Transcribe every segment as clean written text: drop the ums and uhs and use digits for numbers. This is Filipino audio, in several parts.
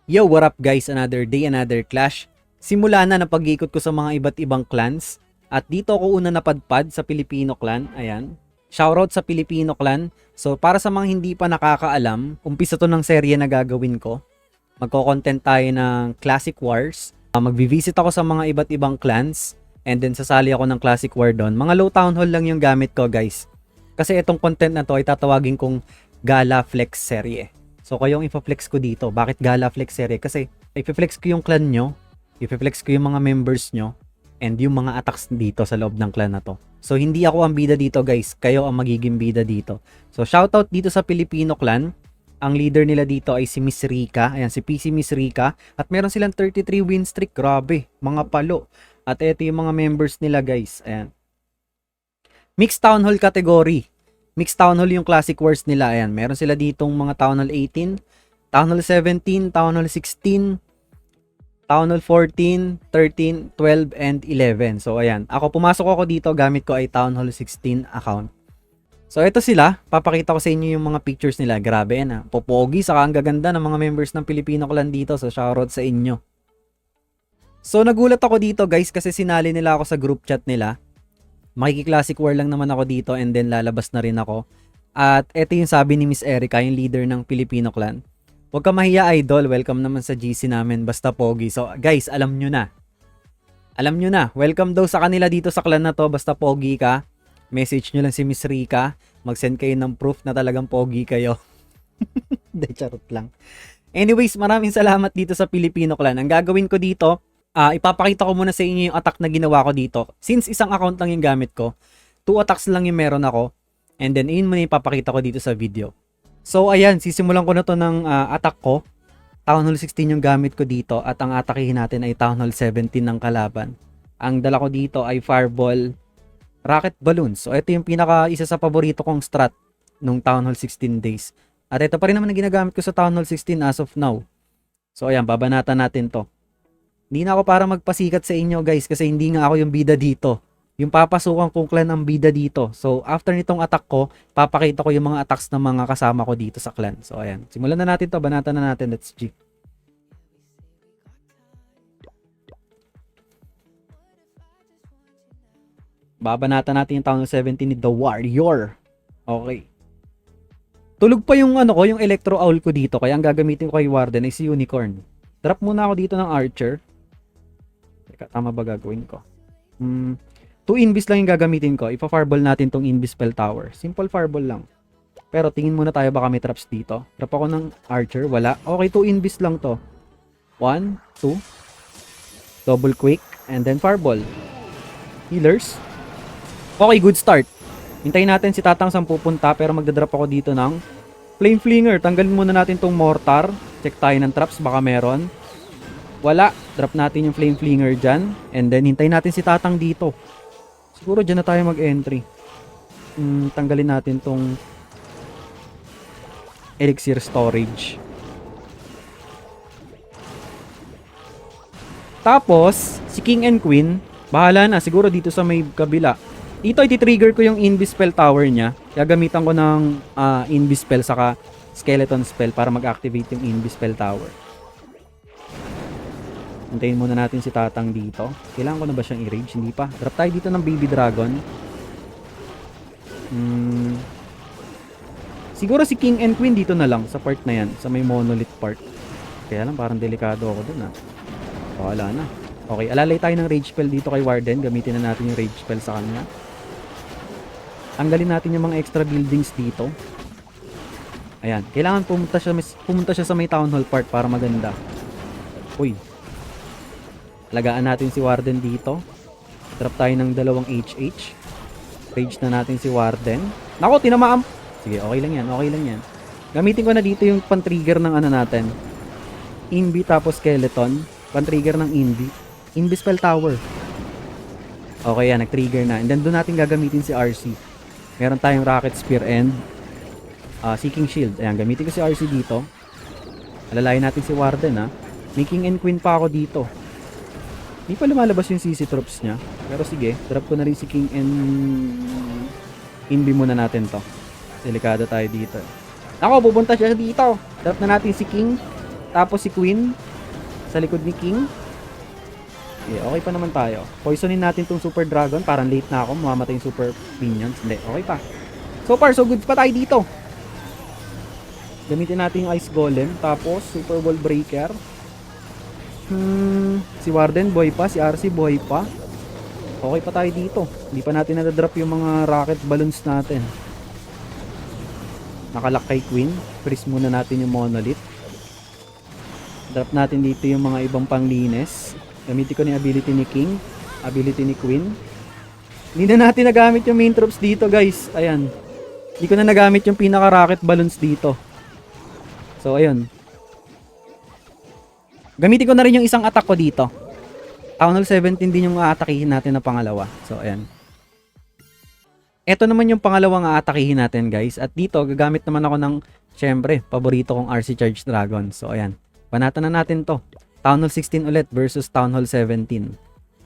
Yo, what up guys? Another day, another clash. Simula na ng pag-iikot ko sa mga iba't ibang clans. At dito ako una napadpad sa Filipino clan. Ayan. Shoutout sa Filipino clan. So para sa mga hindi pa nakakaalam, umpisa to ng serye na gagawin ko. Magko-content tayo ng Classic Wars. Magvi-visit ako sa mga iba't ibang clans. And then sasali ako ng Classic War doon. Mga low town hall lang yung gamit ko guys. Kasi itong content na to ay tatawagin kong Gala Flex serye. So, kayong ipa-flex ko dito. Bakit Gala Flex series? Kasi, ipa-flex ko yung clan nyo, ipa-flex ko yung mga members nyo, and yung mga attacks dito sa loob ng clan na to. So, hindi ako ang bida dito, guys. Kayo ang magiging bida dito. So, shoutout dito sa Filipino clan. Ang leader nila dito ay si Miss Rika. Ayan, si PC Miss Rika. At meron silang 33 win streak. Grabe, mga palo. At ito yung mga members nila, guys. Ayan. Mixed Town Hall category. Mixed Town Hall yung Classic Wars nila. Ayan, meron sila ditong mga Town Hall 18, Town Hall 17, Town Hall 16, Town Hall 14, 13, 12, and 11. So, ayan. Pumasok ako dito, gamit ko ay Town Hall 16 account. So, ito sila. Papakita ko sa inyo yung mga pictures nila. Grabe yan ha. Popogi, saka ang gaganda ng mga members ng Filipino clan dito. So, shoutout sa inyo. So, nagulat ako dito guys kasi sinali nila ako sa group chat nila. Makiki-classic war lang naman ako dito and then lalabas na rin ako. At eto yung sabi ni Miss Erica, yung leader ng Filipino clan. Huwag ka mahiya idol, welcome naman sa GC namin, basta pogi. So guys, alam nyo na. Alam nyo na, welcome daw sa kanila dito sa clan na to, basta pogi ka. Message nyo lang si Miss Rica, mag-send kayo ng proof na talagang pogi kayo. De, charot lang. Anyways, maraming salamat dito sa Filipino clan. Ang gagawin ko dito, ipapakita ko muna sa inyo yung attack na ginawa ko dito. Since isang account lang yung gamit ko, 2 attacks lang yung meron ako. And then, yun muna ipapakita ko dito sa video. So, ayan, sisimulan ko na to ng attack ko. Town Hall 16 yung gamit ko dito. At ang atakihin natin ay Town Hall 17 ng kalaban. Ang dala ko dito ay Fireball, Rocket Balloons. So, ito yung isa sa paborito kong strat nung Town Hall 16 days. At ito pa rin naman ang ginagamit ko sa Town Hall 16 as of now. So, ayan, babanatan natin to. Hindi na ako para magpasikat sa inyo guys kasi hindi nga ako yung bida dito. Yung papasukan kong clan ang bida dito. So after nitong attack ko, papakita ko yung mga attacks ng mga kasama ko dito sa clan. So ayan, simulan na natin to, banatan na natin, let's G. Babanatan natin yung Town 17 ni The Warrior. Okay. Tulog pa yung yung Electro Owl ko dito kaya ang gagamitin ko kay Warden ay si Unicorn. Drop muna ako dito ng Archer. Tama ba gagawin ko? 2 invis lang yung gagamitin ko. Ipa-fireball natin tong invis spell tower. Simple fireball lang. Pero tingin muna tayo baka may traps dito. Drop ako ng archer. Wala. Okay, 2 invis lang to. 1, 2. Double quick. And then fireball. Healers. Okay, good start. Hintayin natin si Tatang saan pupunta. Pero magdadrop ako dito ng Flame Flinger. Tanggalin muna natin tong mortar. Check tayo ng traps. Baka meron. Wala. Drop natin yung Flame Flinger dyan. And then, hintayin natin si Tatang dito. Siguro dyan na tayo mag-entry. Tanggalin natin tong Elixir Storage. Tapos, si King and Queen, bahala na. Siguro dito sa may kabila. Dito, iti-trigger ko yung Invis Spell Tower niya. Gagamitan ko ng Invis Spell saka Skeleton Spell para mag-activate yung Invis Spell Tower. Hintayin muna natin si Tatang dito. Kailangan ko na ba siyang i-rage? Hindi pa. Drop tayo dito ng Baby Dragon. Siguro si King and Queen dito na lang sa part na yan. Sa may monolith part. Kaya lang parang delikado ako dun wala na. Okay, alalay tayo ng rage spell dito kay Warden. Gamitin na natin yung rage spell sa kanya. Tanggalin natin yung mga extra buildings dito. Ayan. Kailangan pumunta siya sa may town hall part para maganda. Uy. Lagaan natin si Warden dito. Drop tayo ng 2 HH. Rage na natin si Warden. Nako, tinamaan. Sige, okay lang yan. Okay lang yan. Gamitin ko na dito yung pan-trigger ng natin. Invi tapos skeleton. Pan-trigger ng Invi. Invi spell tower. Okay yan, nag-trigger na. And then doon natin gagamitin si RC. Meron tayong Rocket Spear and Seeking Shield. Ayan, gamitin ko si RC dito. Alalayan natin si Warden May King and Queen pa ako dito. Hindi pa lumalabas yung CC troops niya. Pero sige, drop ko na rin si King and Invi muna natin to. Delikado tayo dito. Ako, pupunta siya dito. Drop na natin si King. Tapos si Queen sa likod ni King. Okay, okay pa naman tayo. Poisonin natin tong Super Dragon. Parang late na ako. Mamamatay yung Super Minions. Hindi, okay pa. So far, so good pa tayo dito. Gamitin natin yung Ice Golem. Tapos, Super Wall Breaker. Si Warden, buhay pa. Si RC, buhay pa. Okay pa tayo dito. Hindi pa natin nadadrop yung mga rocket balloons natin. Nakalock kay Queen. Freeze muna natin yung Monolith. Drop natin dito yung mga ibang panglines. Gamitin ko na yung ability ni King. Ability ni Queen. Hindi na natin nagamit yung main troops dito, guys. Ayan. Hindi ko na nagamit yung pinaka-rocket balloons dito. So, ayun. Gamitin ko na rin yung isang attack ko dito. Town Hall 17 din yung aatakihin natin na pangalawa. So, ayan. Ito naman yung pangalawang aatakihin natin, guys. At dito, gagamit naman ako ng, syempre, paborito kong RC Charge Dragon. So, ayan. Banatan na natin to. Town Hall 16 ulit versus Town Hall 17.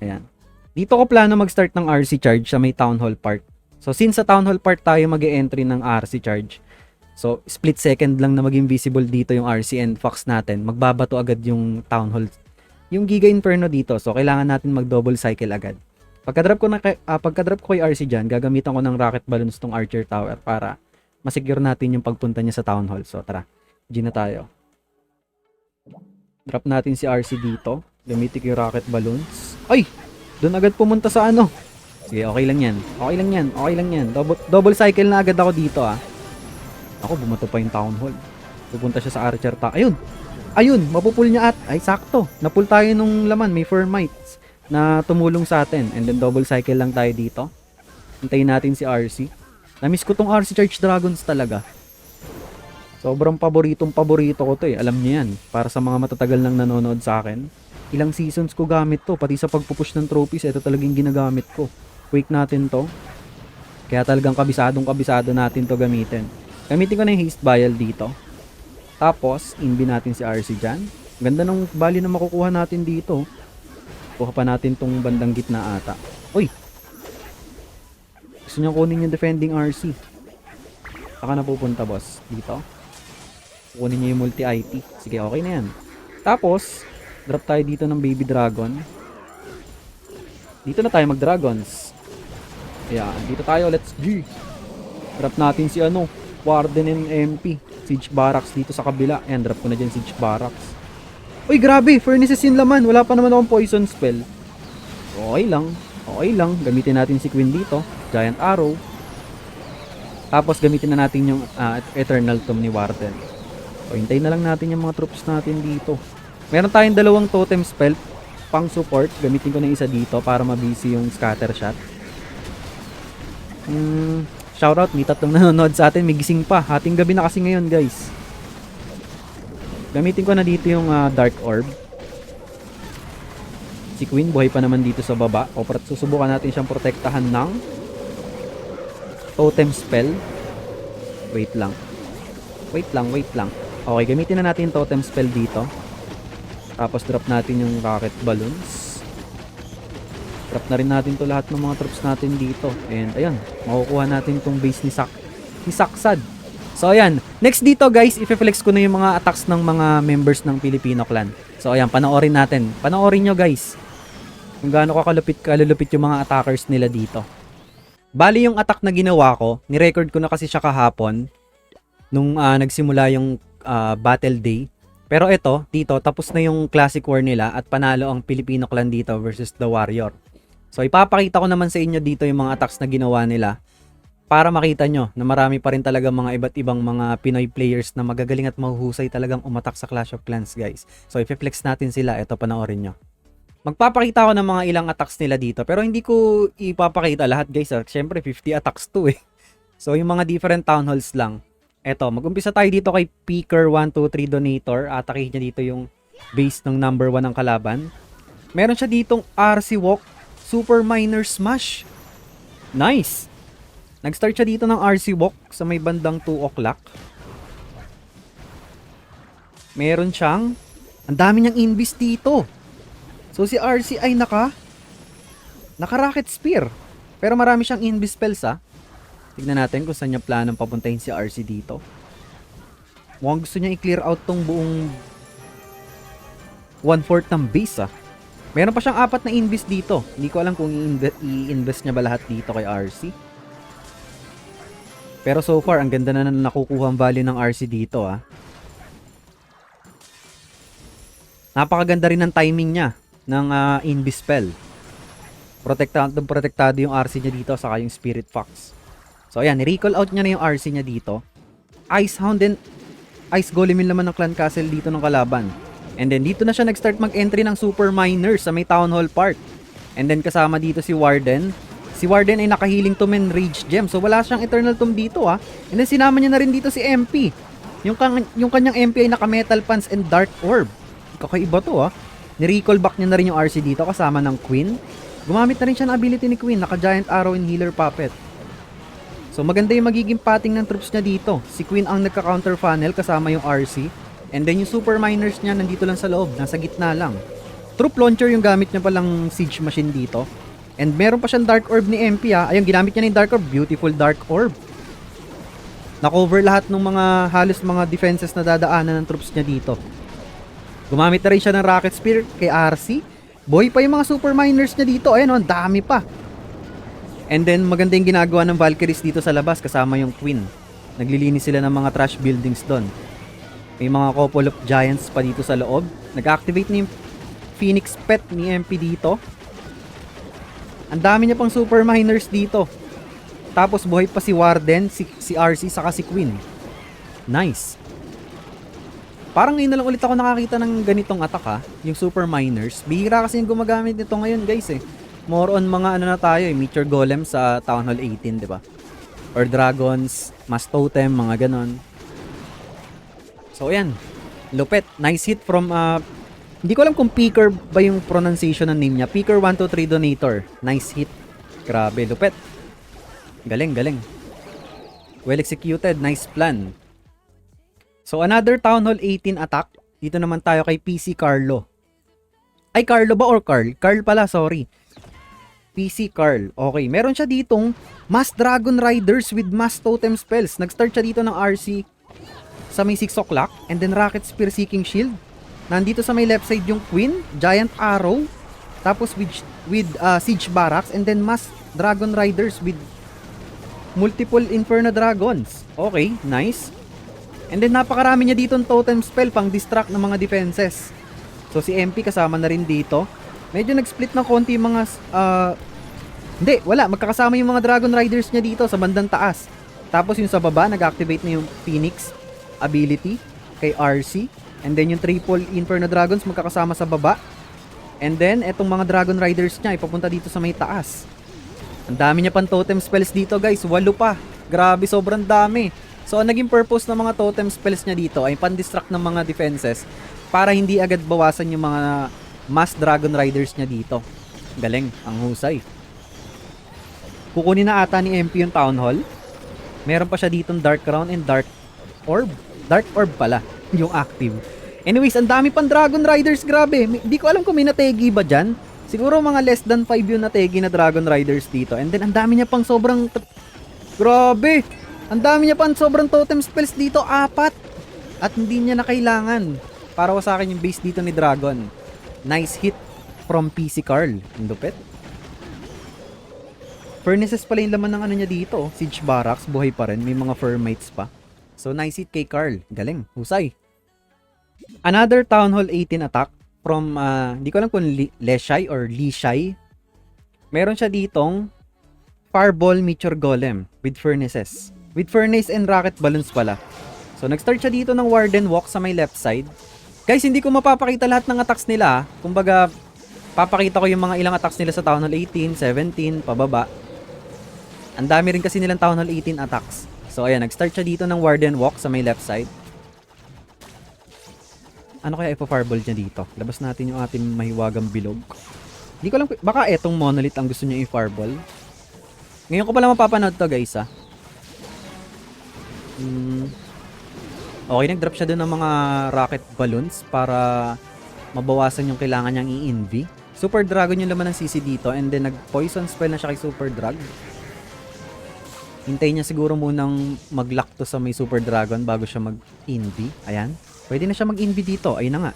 Ayan. Dito ko plano mag-start ng RC Charge sa may Town Hall part. So, since sa Town Hall part tayo mag-e-entry ng RC Charge, so, split second lang na maging visible dito yung RC and Fox natin. Magbabato agad yung Town Hall. Yung Giga Inferno dito. So, kailangan natin mag-double cycle agad. Pagka-drop ko kay RC dyan, gagamitan ko ng rocket balloons tong Archer Tower para masecure natin yung pagpunta niya sa Town Hall. So, tara. G na tayo. Drop natin si RC dito. Gamitin ko yung rocket balloons. Ay! Doon agad pumunta sa ano. Sige, okay lang yan. Okay lang yan. Okay lang yan. Double cycle na agad ako dito ah. Ako, bumato pa yung Town Hall. Pupunta siya sa Archer Tower. Ayun! Ayun! Mapupul niya at... Ay, sakto. Napul tayo nung laman. May Firmites na tumulong sa atin. And then double cycle lang tayo dito. Hintayin natin si RC. Namiss ko tong RC Charge Dragons talaga. Sobrang paborito ko to eh. Alam niyo yan. Para sa mga matatagal nang nanonood sa akin. Ilang seasons ko gamit to. Pati sa pagpupush ng trophies, ito talagang ginagamit ko. Quake natin to. Kaya talagang kabisado natin to gamitin. Gamitin ko na yung haste vial dito. Tapos, inbi natin si RC dyan. Ganda ng bali na makukuha natin dito. Kuha pa natin tong bandang gitna ata. Uy! Gusto niya kunin yung defending RC. Saka na pupunta boss. Dito. Kunin niya yung multi-IT. Sige, okay na yan. Tapos, drop tayo dito ng baby dragon. Dito na tayo mag-dragons. Ayan, dito tayo. Let's G! Drop natin si ano, Warden and MP. Siege Barracks dito sa kabila. Ayan, drop ko na dyan Siege Barracks. Uy, grabe! Furnaces yung laman. Wala pa naman akong poison spell. Okay lang. Okay lang. Gamitin natin si Queen dito. Giant Arrow. Tapos gamitin na natin yung Eternal Tomb ni Warden. So, hintayin na lang natin yung mga troops natin dito. Meron tayong dalawang totem spell pang support. Gamitin ko na isa dito para mabisi yung scatter shot. Shoutout, may tatlong nanonood sa atin. May gising pa. Hating gabi na kasi ngayon, guys. Gamitin ko na dito yung Dark Orb. Si Queen, buhay pa naman dito sa baba. O, susubukan natin siyang protektahan ng totem spell. Wait lang. Wait lang. Okay, gamitin na natin yung totem spell dito. Tapos drop natin yung rocket balloons. Drop na rin natin to lahat ng mga troops natin dito. And ayan, makukuha natin tong base ni Saksad. So ayan, next dito guys, i-flex ko na yung mga attacks ng mga members ng Filipino clan. So ayan, panoorin natin. Panoorin nyo guys. Kung gaano kalulupit yung mga attackers nila dito. Bali yung attack na ginawa ko, ni-record ko na kasi siya kahapon nung nagsimula yung battle day. Pero ito, dito, tapos na yung classic war nila at panalo ang Filipino clan dito versus the warrior. So ipapakita ko naman sa inyo dito yung mga attacks na ginawa nila para makita nyo na marami pa rin talaga mga iba't ibang mga Pinoy players na magagaling at mahuhusay talagang umatak sa Clash of Clans guys. So i-flex natin sila, ito panoorin nyo. Magpapakita ko ng mga ilang attacks nila dito pero hindi ko ipapakita lahat guys. Siyempre 50 attacks to eh. So yung mga different town halls lang. Eto, mag-umpisa tayo dito kay Peaker123 Donator. Atakihin niya dito yung base ng number 1 ng kalaban. Meron siya ditong RC Walk, Super Miner Smash. Nice! Nag-start siya dito ng RC Walk sa may bandang 2 o'clock. Meron siyang, ang dami niyang invis dito. So si RC ay naka-rocket spear. Pero marami siyang invis spells ah. Tignan natin kung saan niya planong papuntahin si RC dito. Mukhang gusto niya i-clear out tong buong 1/4 ng base Meron pa siyang 4 na invis dito. Hindi ko alam kung i-invest niya ba lahat dito kay RC. Pero so far, ang ganda na nakukuha ang value ng RC dito Napakaganda rin ng timing niya ng invis spell. Protektado yung RC niya dito saka yung Spirit Fox. So ayan, recall out niya na yung RC niya dito. Ice Hound and Ice Golem yung laman ng Clan Castle dito ng kalaban. And then dito na siya nag-start mag-entry ng Super Miners sa may Town Hall Park. And then kasama dito si Warden. Si Warden ay naka-healing tomb and Rage Gem. So wala siyang Eternal Tomb dito And then sinama niya na rin dito si MP. Yung kanyang MP ay naka-Metal Pants and Dark Orb. Kakaiba to Ni-recall back niya na rin yung RC dito kasama ng Queen. Gumamit na rin siya ng ability ni Queen. Naka-Giant Arrow and Healer Puppet. So maganda yung magiging pating ng troops niya dito. Si Queen ang nagka-counter funnel kasama yung RC. And then yung Super Miners niya nandito lang sa loob, nasa gitna lang. Troop Launcher yung gamit niya palang Siege Machine dito. And meron pa siyang Dark Orb ni MP Ayun, ginamit niya na yung Dark Orb. Beautiful Dark Orb. Na-cover lahat ng mga halos mga defenses na dadaanan ng troops niya dito. Gumamit na rin siya ng Rocket Spear kay RC. Boy pa yung mga Super Miners niya dito. Ayun ang dami pa. And then maganda yung ginagawa ng Valkyries dito sa labas kasama yung Queen. Naglilinis sila ng mga trash buildings doon. May mga couple of giants pa dito sa loob. Nag-activate ni Phoenix Pet ni MP dito. Ang dami niya pang Super Miners dito. Tapos buhay pa si Warden, si RC, saka si Queen. Nice. Parang ngayon na lang ulit ako nakakita ng ganitong attack yung Super Miners. Bihira kasi yung gumagamit nito ngayon guys More on mga ano na tayo Meteor Golem sa Town Hall 18, di ba? Or Dragons, Mass Totem, mga ganon. So ayan, lupet. Nice hit from hindi ko alam kung Peaker ba yung pronunciation ng name niya. Peaker123 Donator. Nice hit. Grabe, lupet. Galing, galing. Well executed, nice plan. So another Town Hall 18 attack. Dito naman tayo kay PC Carlo. Ay, Carlo ba or Carl? Carl pala, sorry. PC Carl. Okay, meron siya ditong Mass Dragon Riders with Mass Totem spells. Nag-start siya dito ng RC sa may 6 o'clock, and then Rocket Spear Seeking Shield. Nandito sa may left side yung Queen, Giant Arrow, tapos with Siege Barracks, and then Mass Dragon Riders with multiple Inferno Dragons. Okay, nice. And then napakarami niya dito ng totem spell pang distract ng mga defenses. So si MP kasama na rin dito. Medyo nag-split ng konti yung mga hindi, wala, magkakasama yung mga Dragon Riders niya dito sa bandang taas. Tapos yung sa baba, nag-activate na yung Phoenix ability kay RC. And then yung triple Inferno Dragons magkakasama sa baba. And then etong mga Dragon Riders niya ipapunta dito sa may taas. Ang dami niya pang totem spells dito guys, 8 pa. Grabe, sobrang dami. So ang naging purpose ng mga totem spells niya dito ay pan-distract ng mga defenses para hindi agad bawasan yung mga Mass Dragon Riders niya dito. Galing, ang husay. Kukunin na ata ni MP yung Town Hall. Meron pa siya ditong Dark Crown and Dark Orb. Dark Orb pala, yung active. Anyways, ang dami pang Dragon Riders, grabe. Hindi ko alam kung may nategi ba dyan. Siguro mga less than 5 yung nategi na Dragon Riders dito. And then, ang dami niya pang sobrang... Grabe! Ang dami niya pang sobrang totem spells dito, 4. At hindi niya na kailangan para wasakin yung base dito ni Dragon. Nice hit from PC Carl. Ang lupit. Furnaces pala yung laman ng ano niya dito. Siege Barracks, buhay pa rin. May mga Firmites pa. So, nice hit kay Carl. Galing. Husay. Another Town Hall 18 attack from, hindi ko alam kung Leshai or Lishai. Meron siya ditong Fireball Meteor Golem with Furnaces. With Furnace and Rocket Balloons pala. So, nag-start siya dito ng Warden Walk sa may left side. Guys, hindi ko mapapakita lahat ng attacks nila. Kumbaga, papakita ko yung mga ilang attacks nila sa Town Hall 18, 17, pababa. Ang dami rin kasi nilang Town Hall 18 attacks. So, ayan, nag-start siya dito ng Warden Walk sa may left side. Ano kaya ipa-fireball niya dito? Labas natin yung ating mahiwagang bilog. Hindi ko alam, baka etong monolith ang gusto niya i-fireball. Ngayon ko pala mapapanood to guys Okay, nag-drop siya doon ng mga rocket balloons para mabawasan yung kailangan niyang i-envy. Super Dragon yung laman ng CC dito, and then nag-poison spell na siya kay Super Drag. Hintayin niya siguro munang mag-lock to sa may Super Dragon bago siya mag-envy. Ayan. Pwede na siya mag-envy dito. Ayun na nga.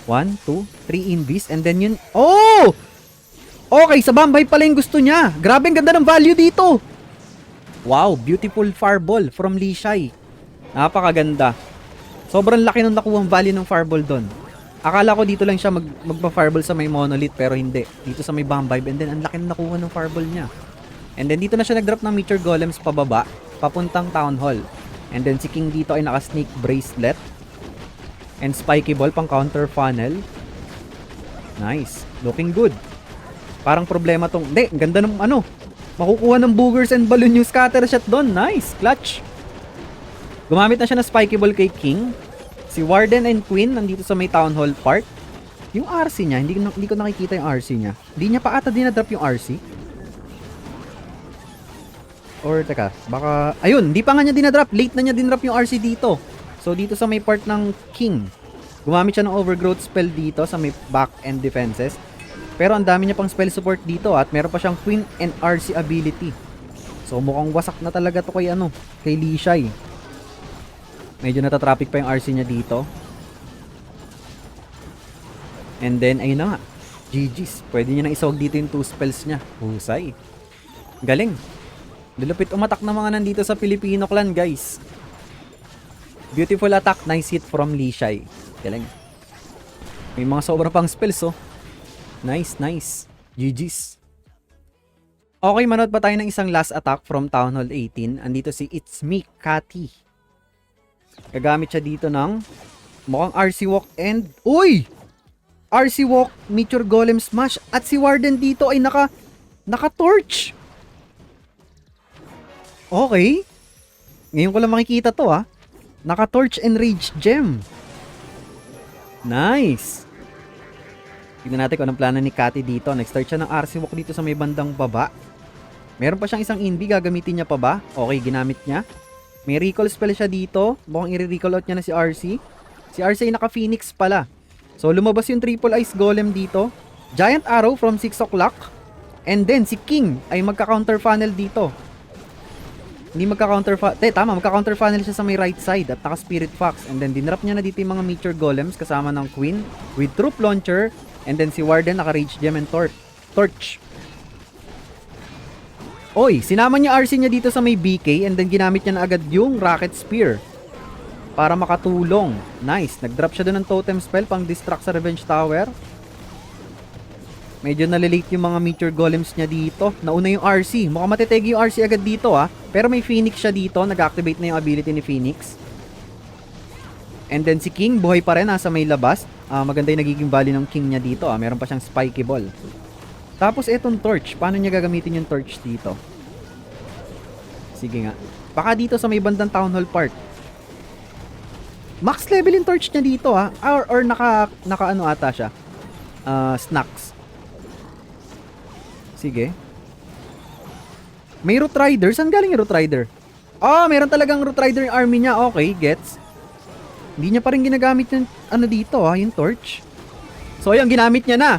1, 2, 3 invis. And then yun... Oh! Okay, sa Bombay pala yung gusto niya. Grabe, ang ganda ng value dito. Wow, beautiful fireball from Lee Shai. Napakaganda. Sobrang laki nung nakuhang value ng fireball doon. Akala ko dito lang siya magpa-fireball sa may monolith, pero hindi. Dito sa may Bombay, and then ang laki nung nakuha ng fireball niya. And then dito na siya nag-drop ng Meteor Golems pababa, papuntang Town Hall. And then si King dito ay naka-Snake Bracelet. And Spiky Ball pang counter funnel. Nice. Looking good. Parang problema tong... Hindi, ang ganda ng ano. Makukuha ng boogers and balloon yung scatter shot doon. Nice. Clutch. Gumamit na siya ng Spiky Ball kay King. Si Warden and Queen nandito sa may Town Hall Park. Yung RC niya, hindi ko nakikita yung RC niya. Hindi niya pa ata dinadrop yung RC. Or teka, baka... Ayun, hindi pa nga niya dinadrop. Late na niya dinrop yung RC dito. So dito sa may part ng King, gumamit siya ng Overgrowth spell dito sa may back end defenses. Pero ang dami niya pang spell support dito at meron pa siyang Queen and RC ability. So mukhang wasak na talaga to kay Lee Shai. Medyo natatraffic pa yung RC niya dito. And then ayun na nga, GG's. Pwede niya nang isawag dito yung 2 spells niya. Husay. Galing. Lulupit umatak ng mga nandito sa Filipino clan, guys. Beautiful attack, nice hit from Lee Shai. Galing. May mga sobrang pang spells, oh. Nice, nice. GG's. Okay, manood pa tayo ng isang last attack from Town Hall 18. Andito si It's Me, Cathy. Gagamit siya dito ng mukhang RC Walk and... Uy! RC Walk, Meteor Golem Smash. At si Warden dito ay naka-torch. Okay. Ngayon ko lang makikita to, ah. Naka-torch and Rage Gem. Nice. Tignan natin kung anong plano ni Cathy dito. Nag-start siya ng RC Walk dito sa may bandang baba. Meron pa siyang isang Invi. Gagamitin niya pa ba? Okay, ginamit niya. May recall spell siya dito. Mukhang i-recall out niya na si RC. Si RC ay naka-Phoenix pala. So, lumabas yung Triple Ice Golem dito. Giant Arrow from 6 o'clock. And then, si King ay magka-counter funnel dito. Hindi magka-counter funnel. Tama, magka-counter funnel siya sa may right side at naka-Spirit Fox. And then, dinrap niya na dito yung mga Meteor Golems kasama ng Queen with Troop Launcher. And then si Warden naka-Rage Gem and Torch. Oy, sinama niya RC niya dito sa may BK and then ginamit niya na agad yung Rocket Spear para makatulong. Nice. Nag-drop siya doon ng totem spell pang distract sa Revenge Tower. Medyo nalilate yung mga Meteor Golems niya dito. Nauna yung RC. Mukhang matitegi yung RC agad dito, ah. Pero may Phoenix siya dito. Nag-activate na yung ability ni Phoenix. And then si King, buhay pa rin, nasa may labas. Maganda yung nagiging value ng King niya dito. Meron pa siyang Spiky Ball. Tapos etong Torch. Paano niya gagamitin yung Torch dito? Sige nga. Baka dito sa may bandang Town Hall Park. Max level yung Torch niya dito, ha. Or naka ano ata siya. Snacks. Sige. May Root Rider. Saan galing yung Root Rider? Meron talagang Root Rider yung army niya. Okay, gets. Hindi niya pa rin ginagamit yung dito, yung torch. So ayun, ginamit niya na.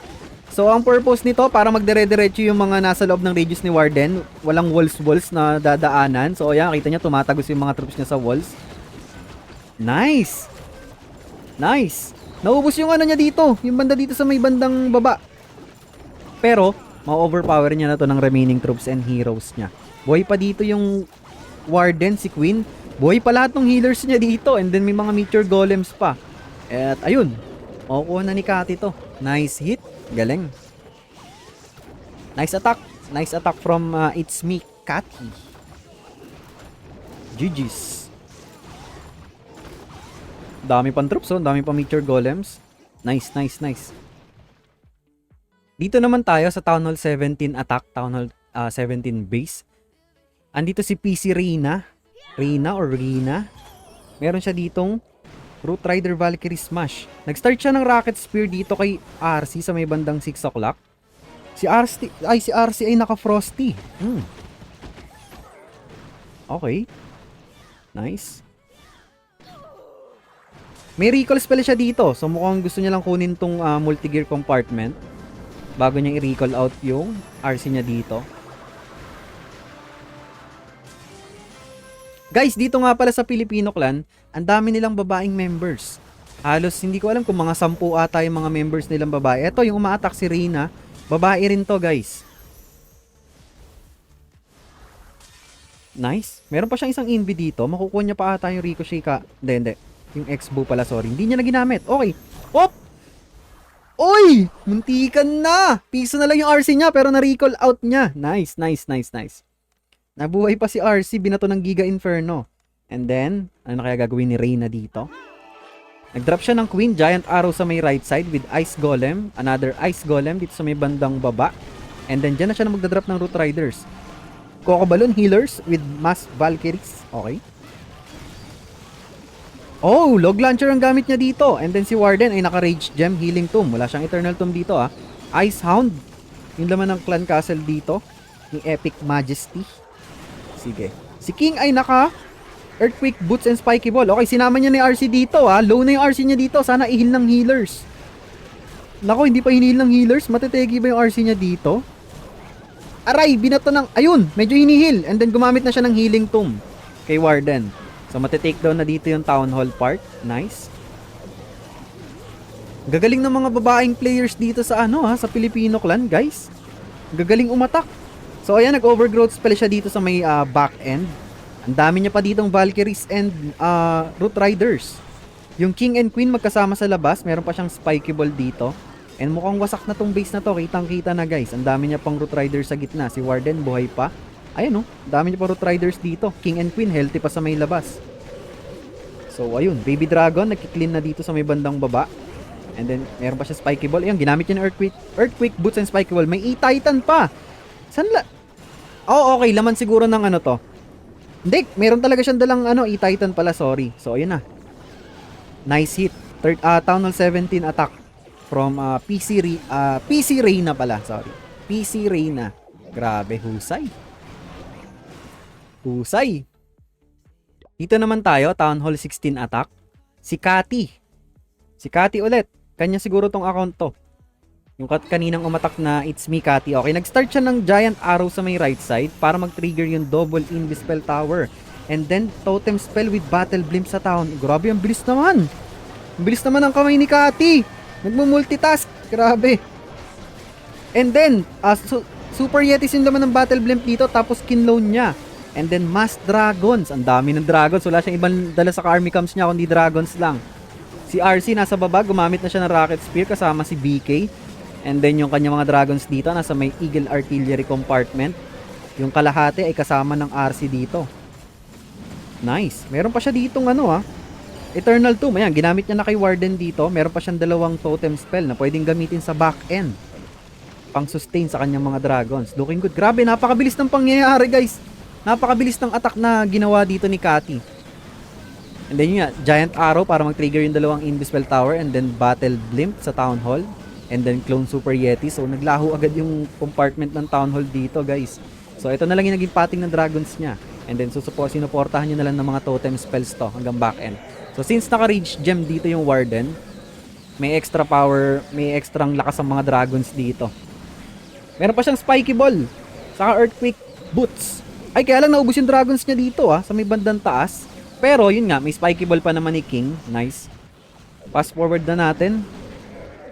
So ang purpose nito para magdire-diretso yung mga nasa loob ng radius ni Warden. Walang walls na dadaanan. So ayan, kita niya tumatagos yung mga troops niya sa walls. Nice. Nice. Naubos yung niya dito, yung banda dito sa may bandang baba. Pero ma-overpower niya na to ng remaining troops and heroes niya. Buhay pa dito yung Warden, si Queen. Buhay pa lahat ng healers niya dito. And then may mga Meteor Golems pa. At ayun. Makukuha na ni Cathy to. Nice hit. Galing. Nice attack. Nice attack from It's Me, Cathy. GG's. Dami pang troops, oh. Dami pang Meteor Golems. Nice, nice, nice. Dito naman tayo sa Town Hall 17 attack. Town Hall 17 base. Andito si PC Reyna. Reyna. Meron siya ditong Root Rider Valkyrie Smash. Nag-start siya ng Rocket Spear dito kay RC sa may bandang 6 o'clock. Si RC ay naka-Frosty. Okay. Nice. May recall spell siya dito. So mukhang gusto niya lang kunin tong multi-gear compartment bago niya i-recall out yung RC niya dito. Guys, dito nga pala sa Filipino clan, ang dami nilang babaeng members. Halos hindi ko alam kung mga 10 ata yung mga members nilang babae. Ito yung uma-attack si Reyna. Babae rin to guys. Nice. Meron pa siyang isang invi dito. Makukuha niya pa ata yung Ricochet ka. Hindi. Yung X-Bow pala, sorry. Hindi niya na ginamit. Okay. Op! Oy! Muntikan na! Piso na lang yung RC niya pero na-recall out niya. Nice. Nabuhay pa si RC. Binato ng Giga Inferno. And then, ano kaya gagawin ni Reyna dito? Nag-drop siya ng Queen, Giant Arrow sa may right side with Ice Golem. Another Ice Golem dito sa may bandang baba. And then, dyan na siya na magdadrop ng Root Riders. Coco Balloon Healers with Mass Valkyries. Okay. Oh, Log Launcher ang gamit niya dito. And then si Warden ay naka-Rage Gem Healing Tomb. Wala siyang Eternal Tomb dito ah. Ice Hound. Yung laman ng Clan Castle dito. Yung Epic Majesty. Sige. Si King ay naka Earthquake Boots and Spiky Ball. Okay, sinama niya ni RC dito ah. Low na yung RC niya dito. Sana i-heal ng healers. Nako, hindi pa hinihil ng healers. Matetegi ba yung RC niya dito? Aray, binato ng... Ayun, medyo hinihil. And then gumamit na siya ng Healing Tomb kay Warden. So, matitake-down na dito yung Town Hall part. Nice. Gagaling ng mga babaeng players dito sa sa Filipino clan, guys. Gagaling umatak. So, ayan, nag-overgrowth spell siya dito sa may back end. Ang dami niya pa ditong Valkyries and Root Riders. Yung King and Queen magkasama sa labas. Meron pa siyang Spiky Ball dito. And mukhang wasak na tong base na to. Kitang-kita na guys. Ang dami niya pang Root Riders sa gitna. Si Warden buhay pa. Ayan ang dami niya pang Root Riders dito. King and Queen healthy pa sa may labas. So ayun. Baby Dragon nagki-clean na dito sa may bandang baba. And then meron pa siya Spiky Ball. Ayun, ginamit niya ng Earthquake Boots and Spiky Ball. May E-Titan pa. San okay. Laman siguro ng to. Hindi. Meron talaga siyang dalang E-Titan pala. Sorry. So ayun na. Nice hit. Town Hall 17 attack. From PC Reyna pala, sorry. PC Reyna. Grabe, husay. Dito naman tayo, Town Hall 16 attack. Si Cathy ulit. Kanya siguro tong account to. Yung kaninang umatak na It's Me Cathy. Okay, nag-start siya ng Giant Arrow sa may right side para mag-trigger yung double Invispell Tower. And then, Totem Spell with Battle Blimp sa town. Grabe, ang bilis naman. Ang bilis naman ang kamay ni Cathy. Nagmo-multitask. Grabe. And then, Super Yetis yung laman ng Battle Blimp dito. Tapos kinloan niya. And then, Mass Dragons. Ang dami ng Dragons. Wala siyang ibang dala sa army camps niya kundi Dragons lang. Si RC nasa baba. Gumamit na siya ng Rocket Spear kasama si BK. And then, yung kanya mga Dragons dito nasa may Eagle Artillery Compartment. Yung kalahati ay kasama ng RC dito. Nice. Meron pa siya ditong Eternal Tomb, ayan, ginamit niya na kay Warden dito. Meron pa siyang dalawang totem spell na pwedeng gamitin sa back end. Pang sustain sa kanyang mga dragons. Looking good. Grabe, napakabilis ng pangyayari guys. Napakabilis ng attack na ginawa dito ni Cathy. And then yun Giant Arrow para mag-trigger yung dalawang Invispell Tower. And then Battle Blimp sa Town Hall. And then Clone Super Yeti. So naglaho agad yung compartment ng Town Hall dito guys. So ito na lang yung naging pating ng dragons niya. And then sinuportahan niya na lang ng mga totem spells to hanggang back end. So since naka-Rage Gem dito yung Warden, may extra power, may extrang lakas ang mga dragons dito. Meron pa siyang Spiky Ball, saka Earthquake Boots. Ay, kaya lang naubos yung dragons niya dito sa may bandang taas. Pero yun nga, may Spiky Ball pa naman ni King. Nice. Fast forward na natin.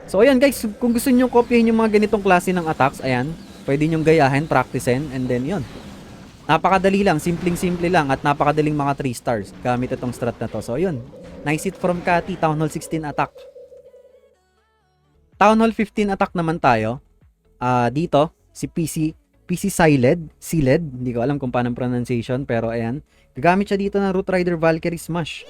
So ayan guys, kung gusto niyo kopyahin yung mga ganitong klase ng attacks, ayan, pwede niyo gayahin, practicein, and then yun. Napakadali lang, simpleng-simple lang at napakadaling mga 3 stars gamit itong strat na to. So yun, nice hit from Cathy, Town Hall 16 attack. Town Hall 15 attack naman tayo. Dito, si PC Sealed, hindi ko alam kung paano pronunciation, pero ayan. Gagamit siya dito ng Root Rider Valkyrie Smash.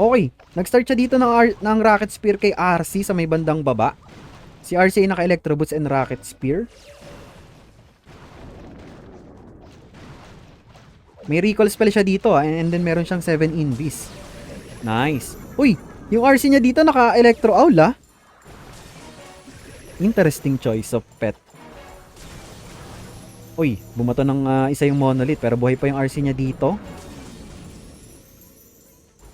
Okay, nag-start siya dito ng Rocket Spear kay RC sa may bandang baba. Si RC ay naka-Electro Boots and Rocket Spear. May recall spell siya dito and then meron siyang 7 invis. Nice. Uy, yung RC niya dito naka-Electro Owl Interesting choice of pet. Uy, bumato ng isa yung Monolith pero buhay pa yung RC niya dito.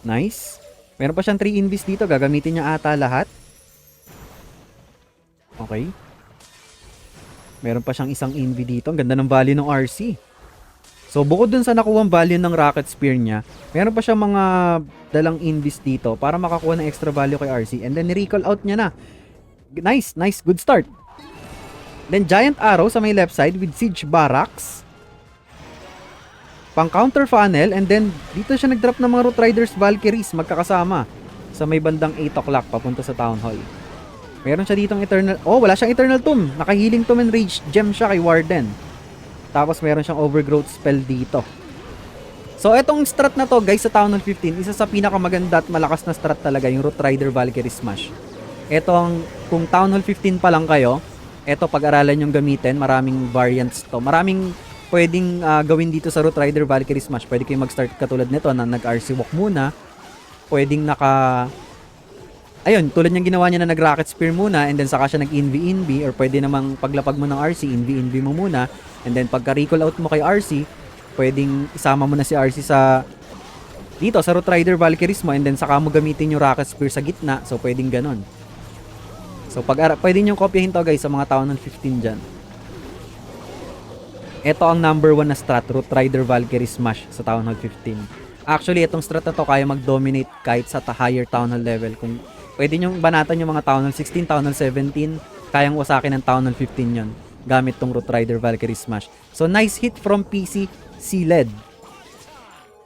Nice. Meron pa siyang 3 invis dito. Gagamitin niya ata lahat. Okay. Meron pa siyang isang invi dito. Ang ganda ng value ng RC. So, bukod dun sa nakuwang value ng Rocket Spear niya, meron pa siya mga dalang invis dito para makakuha ng extra value kay RC. And then, recall out niya na. Nice, nice, good start. Then, Giant Arrow sa may left side with Siege Barracks. Pang counter funnel. And then, dito siya nag-drop ng mga Root Riders Valkyries magkakasama sa may bandang 8 o'clock papunta sa Town Hall. Meron siya ditong Eternal... Oh, wala siyang Eternal Tomb. Naka-healing Tomb and Rage Gem siya kay Warden. Tapos meron siyang Overgrowth spell dito. So, etong strat na to, guys, sa Town Hall 15, isa sa pinakamaganda at malakas na strat talaga, yung Root Rider Valkyrie Smash. Etong, kung Town Hall 15 pa lang kayo, eto, pag-aralan yung gamitin, maraming variants to. Maraming pwedeng gawin dito sa Root Rider Valkyrie Smash. Pwede kayong mag-start katulad nito na nag-RC walk muna. Pwedeng ayun, tulad niyang ginawa niya na nag-Rocket Spear muna and then saka siya nag-Invi, or pwede namang paglapag mo ng RC, Invi mo muna and then pagka-recall out mo kay RC, pwedeng isama mo na si RC dito sa Root Rider Valkyries mo and then saka mo gamitin yung Rocket Spear sa gitna. So, pwedeng ganon. So, pwede nyo kopyahin to, guys, sa mga Town Hall 15 dyan. Ito ang number 1 na strat, Root Rider Valkyrie Smash sa Town Hall 15. Actually, itong strat na to kaya mag-dominate kahit sa higher Town Hall level. Kung pwede nyo banatan yung mga Town Hall 16, Town Hall 17, kayang wasakin ng Town Hall 15 yon gamit tong Root Rider Valkyrie Smash. So, nice hit from PC C-LED.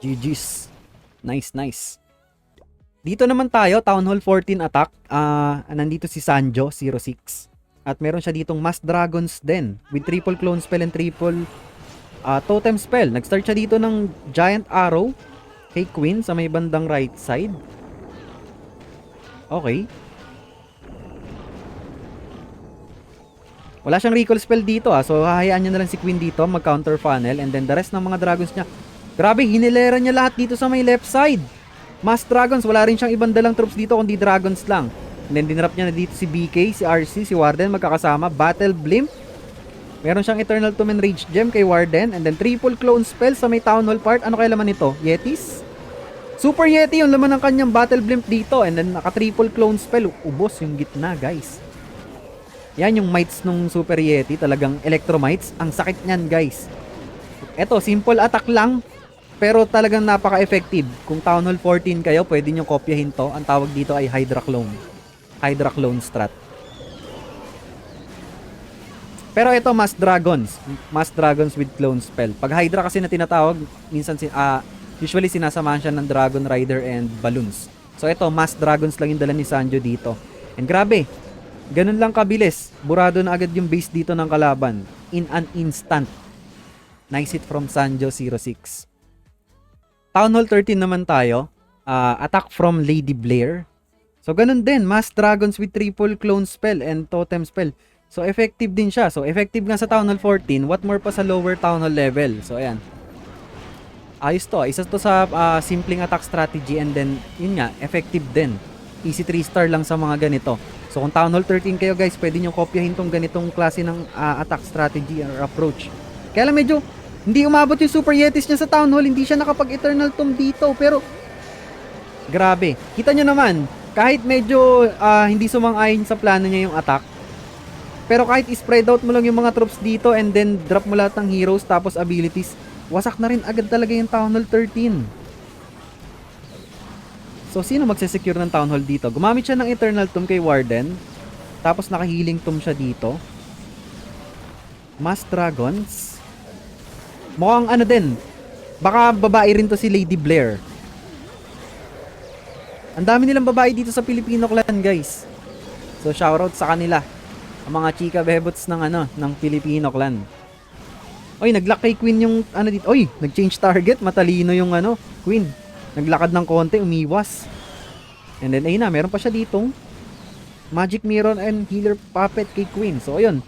GG's. Nice, nice. Dito naman tayo, Town Hall 14 attack. Nandito si Sanjo, 06. At meron siya ditong Mass Dragons din with triple clone spell and triple totem spell. Nag-start siya dito ng Giant Arrow kay Queen sa may bandang right side. Okay. Wala siyang recall spell dito so hahayaan niya na lang si Queen dito mag-counter funnel and then the rest ng mga dragons niya. Grabe, hinilera niya lahat dito sa may left side. Mass Dragons, wala rin siyang ibang dalang troops dito kundi dragons lang. And then dinrap niya na dito si BK, si RC, si Warden magkakasama. Battle Blimp. Meron siyang Eternal Tomb and Rage Gem kay Warden. And then triple clone spell sa may Town Hall part. Ano kaya laman nito? Yetis? Super Yeti yung laman ng kanyang Battle Blimp dito. And then naka triple clone spell. Ubos yung gitna, guys. Yan yung mites nung Super Yeti. Talagang Electromites. Ang sakit niyan, guys. Eto, simple attack lang. Pero talagang napaka-effective. Kung Town Hall 14 kayo, pwede nyo kopyahin to. Ang tawag dito ay Hydra Clone. Hydra Clone strat. Pero ito, Mass Dragons. Mass Dragons with clone spell. Pag Hydra kasi na tinatawag, minsan usually sinasamahan siya ng Dragon Rider and Balloons. So ito, Mass Dragons lang yung dala ni Sanjo dito. And grabe, ganun lang kabilis. Burado na agad yung base dito ng kalaban. In an instant. Nice hit from Sanjo 06. Town Hall 13 naman tayo. Attack from Lady Blair. So, ganun din. Mass Dragons with triple clone spell and totem spell. So, effective din siya. So, effective nga sa Town Hall 14. What more pa sa lower Town Hall level? So, ayan. Ayos to. Isa to sa simpleng attack strategy and then, yun nga, effective din. Easy 3-star lang sa mga ganito. So, kung Town Hall 13 kayo, guys, pwede nyo kopyahin tong ganitong klase ng attack strategy or approach. Kaya lang medyo, hindi umabot yung Super Yetis niya sa Town Hall. Hindi siya nakapag-Eternal Tomb dito. Pero, grabe. Kita nyo naman, kahit medyo hindi sumang-ayon sa plano niya yung attack, pero kahit spread out mo lang yung mga troops dito and then drop mo lahat ng heroes tapos abilities, wasak na rin agad talaga yung Town Hall 13. So, sino magsesecure ng Town Hall dito? Gumamit siya ng Eternal Tomb kay Warden, tapos naka-healing tomb siya dito. Mass Dragons. Mukhang ano din, baka babae rin to si Lady Blair. Ang dami nilang babae dito sa Filipino clan, guys. So, shoutout sa kanila. Ang mga chika bebots ng Filipino clan. Oy, naglock kay Queen yung dito. Oy, nag-change target. Matalino yung Queen. Naglakad ng konti, umiwas. And then, ayun na, meron pa siya ditong Magic Mirror and Healer Puppet kay Queen. So, ayun.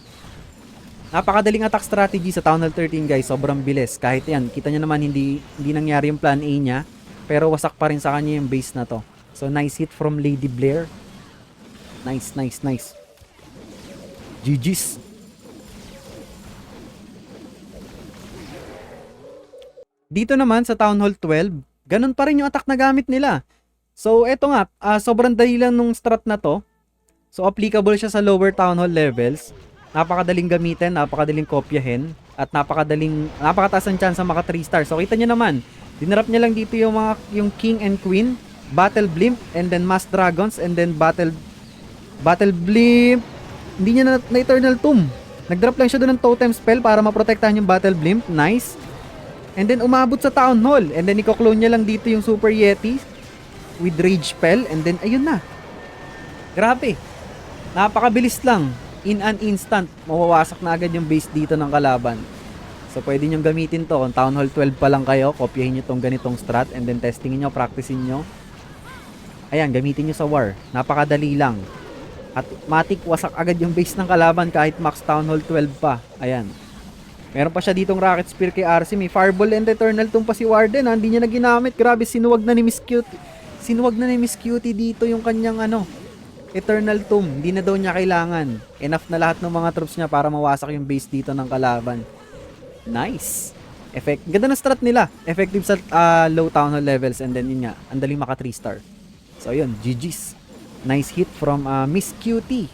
Napakadaling attack strategy sa Town Hall 13, guys. Sobrang bilis. Kahit yan, kita nyo naman hindi nangyari yung plan A niya. Pero wasak pa rin sa kanya yung base na to. So, nice hit from Lady Blair. Nice, nice, nice. GG's. Dito naman sa Town Hall 12, ganun pa rin yung attack na gamit nila. So, eto nga, sobrang dali lang nung strat na to. So, applicable siya sa lower Town Hall levels. napakadaling gamitin, napakadaling kopyahin, at napakataas ng chance maka 3 star. So kita nyo naman, dinarap niya lang dito yung King and Queen, Battle Blimp, and then Mass Dragons, and then Battle Blimp. Hindi niya na Eternal Tomb. Nag-drop lang siya doon ng totem spell para maprotektahan yung Battle Blimp. Nice. And then umabot sa Town Hall. And then i-clone niya lang dito yung Super Yeti with Rage Spell. And then ayun na. Grabe. Napakabilis lang. In an instant, mawawasak na agad yung base dito ng kalaban. So pwede nyo gamitin to. Kung Town Hall 12 pa lang kayo, kopyahin nyo tong ganitong strat. And then testingin nyo, practicein nyo. Ayan, gamitin nyo sa war. Napakadali lang. At matik wasak agad yung base ng kalaban kahit max Town Hall 12 pa. Ayan. Meron pa siya ditong Rocket Spear kay RC. May Fireball and Eternal Tomb pa si Warden. Hindi niya na ginamit. Grabe, sinuwag na ni Miss Cutie. Sinuwag na ni Miss Cutie dito yung kanyang Eternal Tomb. Hindi na daw niya kailangan. Enough na lahat ng mga troops niya para mawasak yung base dito ng kalaban. Nice. Ganda na strat nila. Effective sa low Town Hall levels. And then yun nga, ang daling maka 3 star. So yun, GG's. Nice hit from Miss Cutie.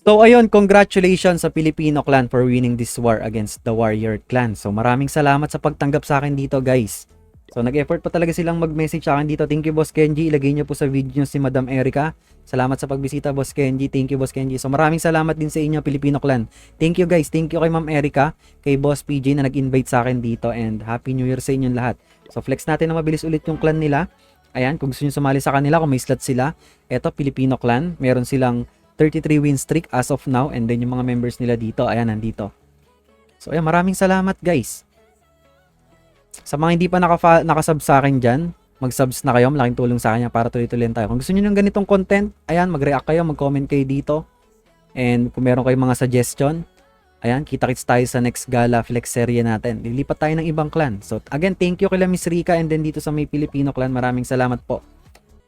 So ayun, congratulations sa Filipino clan for winning this war against the Warrior clan. So maraming salamat sa pagtanggap sa akin dito, guys. So nag-effort pa talaga silang mag-message sa akin dito. Thank you, Boss Kenji. Ilagay niyo po sa video si Madam Erica. Salamat sa pagbisita, Boss Kenji. Thank you, Boss Kenji. So maraming salamat din sa inyo, Filipino clan. Thank you, guys. Thank you kay Ma'am Erica, kay Boss PJ na nag-invite sa akin dito, and Happy New Year sa inyong lahat. So flex natin na mabilis ulit yung clan nila. Ayan, kung gusto niyo sumali sa kanila, kung may slot sila, eto, Filipino clan. Meron silang 33 win streak as of now, and then yung mga members nila dito, ayan, nandito. So ayan, maraming salamat, guys. Sa mga hindi pa nakasub sa akin dyan, mag-subs na kayo. Malaking tulong sa akin para tuloy-tuloy tayo. Kung gusto niyo ng ganitong content, ayan, mag-react kayo, mag-comment kayo dito. And kung meron kayong mga suggestion, ayan, kita-kits tayo sa next gala flex serye natin. Lilipat tayo ng ibang clan. So again, thank you kila Miss Rika, and then dito sa may Filipino clan, maraming salamat po.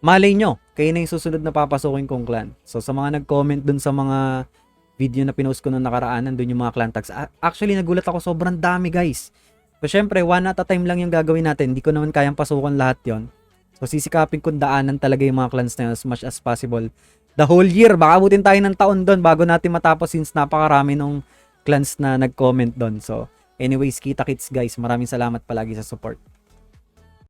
Malay nyo, kayo na yung susunod na papasukin kong clan. So sa mga nag-comment dun sa mga video na pinost ko nung nakaraan, nandun yung mga clan tags. Actually, nagulat ako, sobrang dami, guys. So syempre, one at a time lang yung gagawin natin. Hindi ko naman kayang pasukan lahat yon. So sisikapin kong daanan talaga yung mga clans na yun as much as possible. The whole year, baka abutin tayo ng taon doon bago natin matapos, since napakarami nung clans na nag-comment doon. So anyways, kita-kits, guys. Maraming salamat palagi sa support.